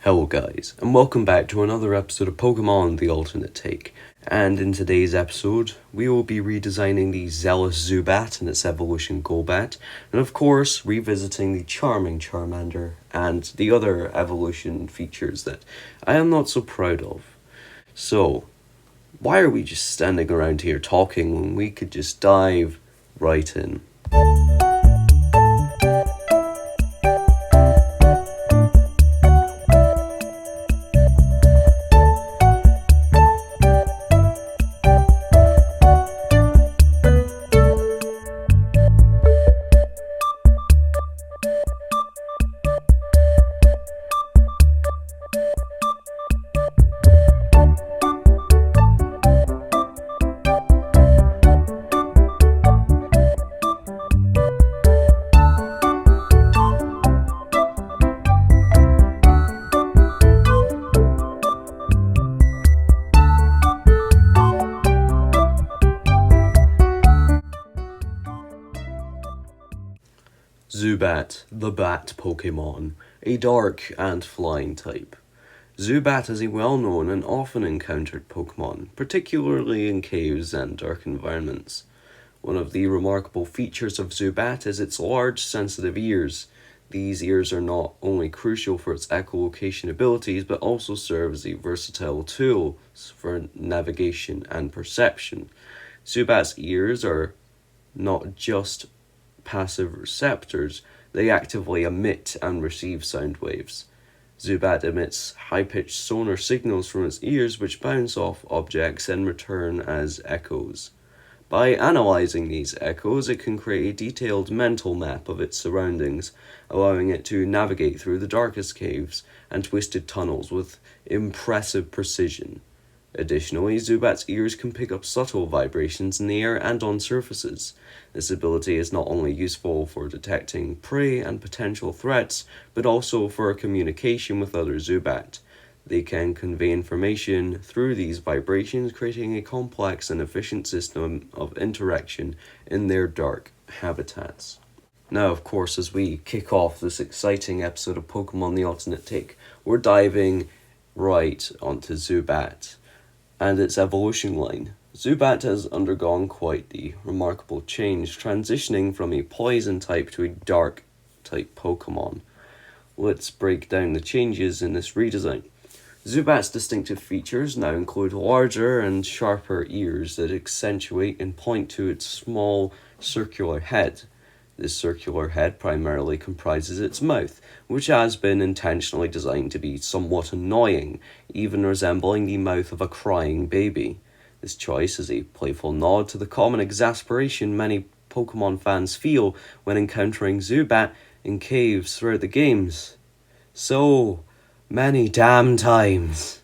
Hello guys, and welcome back to another episode of Pokémon The Alternate Take. And in today's episode, we will be redesigning the Zealous Zubat and its evolution Golbat, and of course, revisiting the charming Charmander and the other evolution features that I am not so proud of. So, why are we just standing around here talking when we could just dive right in? Zubat, the Bat Pokémon, a dark and flying type. Zubat is a well-known and often encountered Pokémon, particularly in caves and dark environments. One of the remarkable features of Zubat is its large, sensitive ears. These ears are not only crucial for its echolocation abilities, but also serve as a versatile tool for navigation and perception. Zubat's ears are not just passive receptors, they actively emit and receive sound waves. Zubat emits high-pitched sonar signals from its ears which bounce off objects and return as echoes. By analysing these echoes, it can create a detailed mental map of its surroundings, allowing it to navigate through the darkest caves and twisted tunnels with impressive precision. Additionally, Zubat's ears can pick up subtle vibrations in the air and on surfaces. This ability is not only useful for detecting prey and potential threats, but also for communication with other Zubat. They can convey information through these vibrations, creating a complex and efficient system of interaction in their dark habitats. Now, of course, as we kick off this exciting episode of Pokémon The Alternate Take, we're diving right onto Zubat and its evolution line. Zubat has undergone quite the remarkable change, transitioning from a poison type to a dark type Pokémon. Let's break down the changes in this redesign. Zubat's distinctive features now include larger and sharper ears that accentuate and point to its small circular head. This circular head primarily comprises its mouth, which has been intentionally designed to be somewhat annoying, even resembling the mouth of a crying baby. This choice is a playful nod to the common exasperation many Pokémon fans feel when encountering Zubat in caves throughout the games. So many damn times.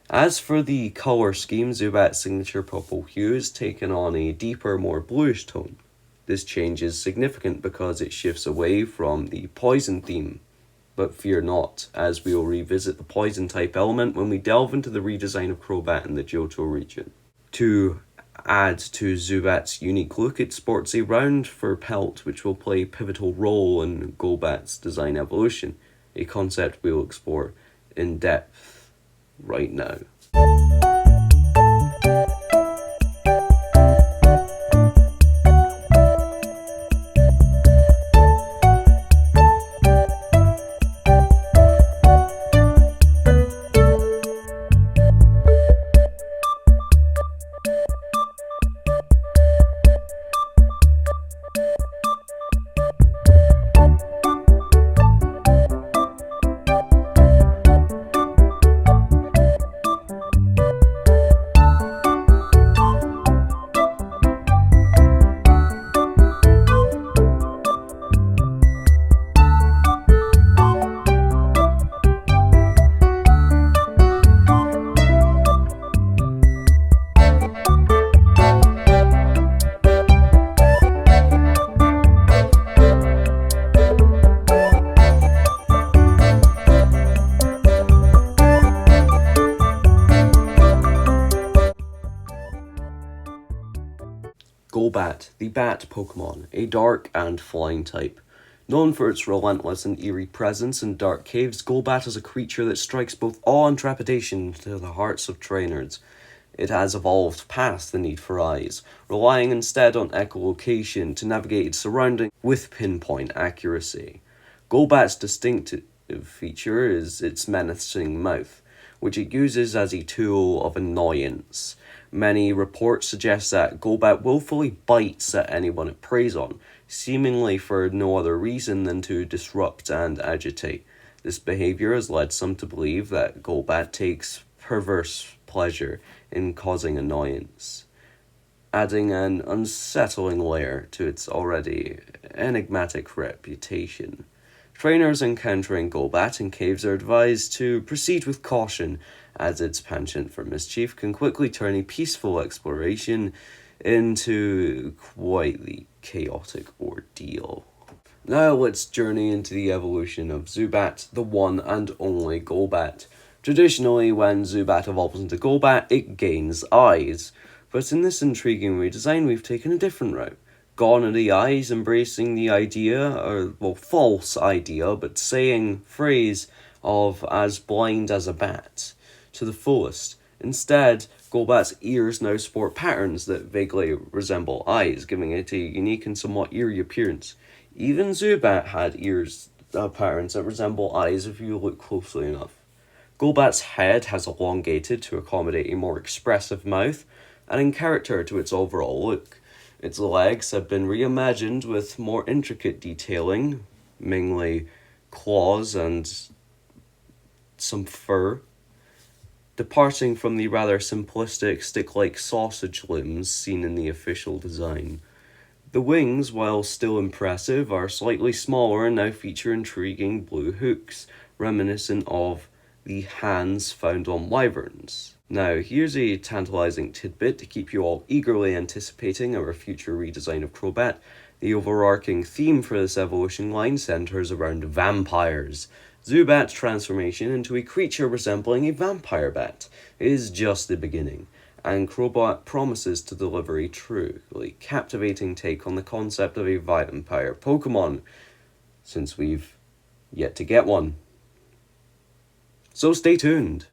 As for the colour scheme, Zubat's signature purple hue has taken on a deeper, more bluish tone. This change is significant because it shifts away from the poison theme. But fear not, as we will revisit the poison type element when we delve into the redesign of Crobat in the Johto region. To add to Zubat's unique look, it sports a round fur pelt which will play a pivotal role in Golbat's design evolution, a concept we will explore in depth right now. Golbat, the Bat Pokémon, a dark and flying type. Known for its relentless and eerie presence in dark caves, Golbat is a creature that strikes both awe and trepidation to the hearts of trainers. It has evolved past the need for eyes, relying instead on echolocation to navigate its surroundings with pinpoint accuracy. Golbat's distinctive feature is its menacing mouth, which it uses as a tool of annoyance. Many reports suggest that Golbat willfully bites at anyone it preys on, seemingly for no other reason than to disrupt and agitate. This behavior has led some to believe that Golbat takes perverse pleasure in causing annoyance, adding an unsettling layer to its already enigmatic reputation. Trainers encountering Golbat in caves are advised to proceed with caution, as its penchant for mischief can quickly turn a peaceful exploration into quite the chaotic ordeal. Now let's journey into the evolution of Zubat, the one and only Golbat. Traditionally, when Zubat evolves into Golbat, it gains eyes, but in this intriguing redesign we've taken a different route. Gone are the eyes, embracing the false idea, but saying phrase of as blind as a bat to the fullest. Instead, Golbat's ears now sport patterns that vaguely resemble eyes, giving it a unique and somewhat eerie appearance. Even Zubat had ears patterns that resemble eyes if you look closely enough. Golbat's head has elongated to accommodate a more expressive mouth, adding character to its overall look. Its legs have been reimagined with more intricate detailing, mainly claws and some fur, departing from the rather simplistic stick-like sausage limbs seen in the official design. The wings, while still impressive, are slightly smaller and now feature intriguing blue hooks, reminiscent of the hands found on wyverns. Now, here's a tantalizing tidbit to keep you all eagerly anticipating our future redesign of Golbat. The overarching theme for this evolution line centers around vampires. Zubat's transformation into a creature resembling a vampire bat is just the beginning, and Golbat promises to deliver a truly captivating take on the concept of a vampire Pokémon, since we've yet to get one. So stay tuned.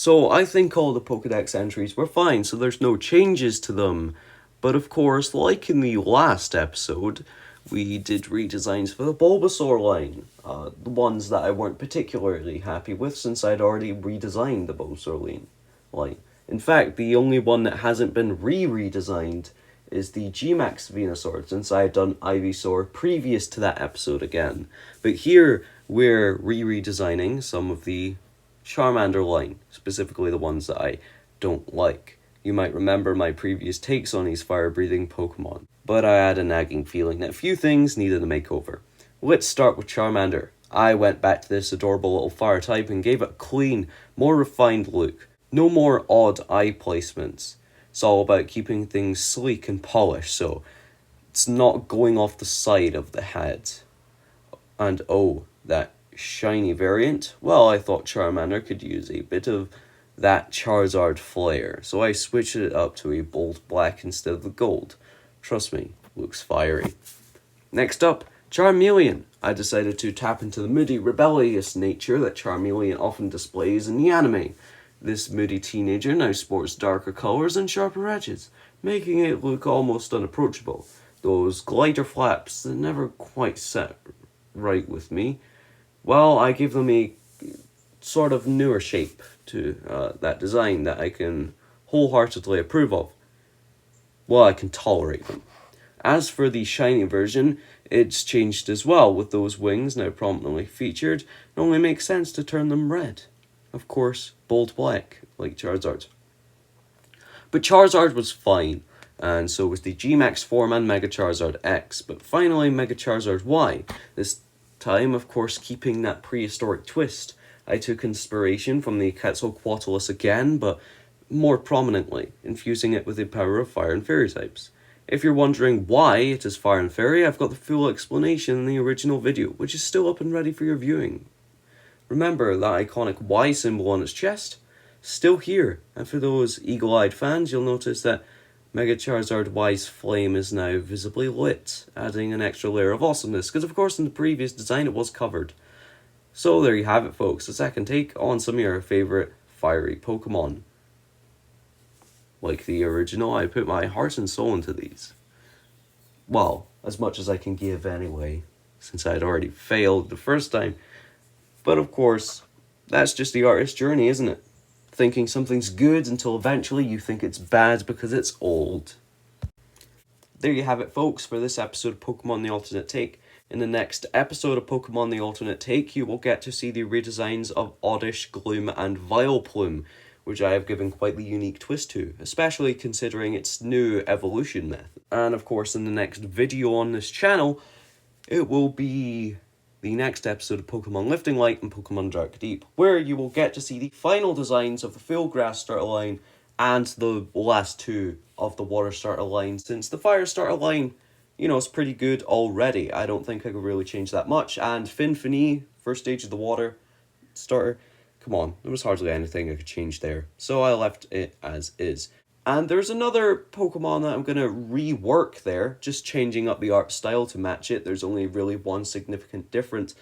So I think all the Pokédex entries were fine, so there's no changes to them. But of course, like in the last episode, we did redesigns for the Bulbasaur line. The ones that I weren't particularly happy with since I'd already redesigned the Bulbasaur line. In fact, the only one that hasn't been redesigned is the G-Max Venusaur, since I had done Ivysaur previous to that episode again. But here, we're redesigning some of the Charmander line, specifically the ones that I don't like. You might remember my previous takes on these fire-breathing Pokemon, but I had a nagging feeling that a few things needed a makeover. Let's start with Charmander. I went back to this adorable little fire type and gave it a clean, more refined look. No more odd eye placements. It's all about keeping things sleek and polished, so it's not going off the side of the head. And oh, that shiny variant? Well, I thought Charmander could use a bit of that Charizard flair, so I switched it up to a bold black instead of the gold. Trust me, looks fiery. Next up, Charmeleon. I decided to tap into the moody, rebellious nature that Charmeleon often displays in the anime. This moody teenager now sports darker colours and sharper edges, making it look almost unapproachable. Those glider flaps that never quite set right with me. Well, I gave them a sort of newer shape to that design that I can wholeheartedly approve of. Well, I can tolerate them. As for the shiny version, it's changed as well, with those wings now prominently featured. It only makes sense to turn them red. Of course, bold black, like Charizard. But Charizard was fine, and so was the G-Max form and Mega Charizard X, but finally Mega Charizard Y. This time, of course, keeping that prehistoric twist. I took inspiration from the Quetzalcoatlus again, but more prominently, infusing it with the power of Fire and Fairy types. If you're wondering why it is Fire and Fairy, I've got the full explanation in the original video, which is still up and ready for your viewing. Remember that iconic Y symbol on its chest? Still here, and for those eagle-eyed fans, you'll notice that Mega Charizard Y's flame is now visibly lit, adding an extra layer of awesomeness, because of course in the previous design it was covered. So there you have it, folks, a second take on some of your favourite fiery Pokemon. Like the original, I put my heart and soul into these. Well, as much as I can give anyway, since I'd already failed the first time. But of course, that's just the artist's journey, isn't it? Thinking something's good until eventually you think it's bad because it's old. There you have it, folks, for this episode of Pokemon The Alternate Take. In the next episode of Pokemon The Alternate Take, you will get to see the redesigns of Oddish, Gloom, and Vileplume, which I have given quite the unique twist to, especially considering its new evolution method. And of course, in the next video on this channel, it will be the next episode of Pokemon Lifting Light and Pokemon Dark Deep, where you will get to see the final designs of the full Grass starter line and the last two of the Water starter line, since the Fire starter line, you know, it's pretty good already. I don't think I could really change that much. And Finfini, first stage of the Water starter, come on, there was hardly anything I could change there. So I left it as is. And there's another Pokemon that I'm going to rework there, just changing up the art style to match it. There's only really one significant difference.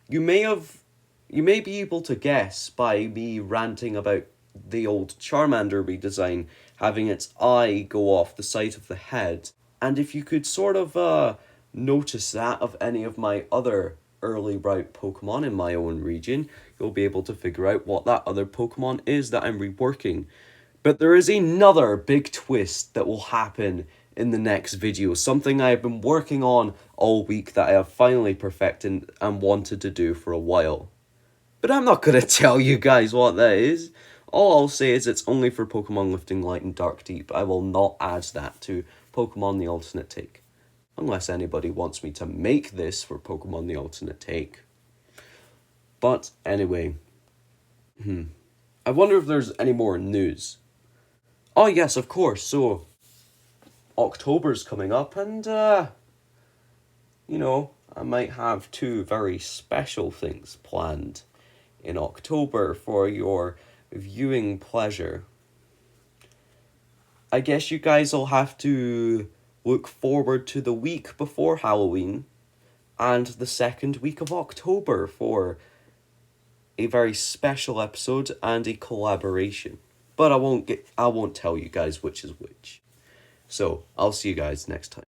You may be able to guess by me ranting about the old Charmander redesign, having its eye go off the side of the head. And if you could sort of notice that of any of my other early route Pokemon in my own region, you'll be able to figure out what that other Pokemon is that I'm reworking. But there is another big twist that will happen in the next video, something I have been working on all week that I have finally perfected and wanted to do for a while. But I'm not going to tell you guys what that is. All I'll say is it's only for Pokemon Lifting Light and Dark Deep. I will not add that to Pokemon The Alternate Take, unless anybody wants me to make this for Pokemon The Alternate Take. But anyway, I wonder if there's any more news. Oh yes, of course, so October's coming up and, you know, I might have two very special things planned in October for your viewing pleasure. I guess you guys will have to look forward to the week before Halloween and the second week of October for a very special episode and a collaboration. But I won't tell you guys which is which. So, I'll see you guys next time.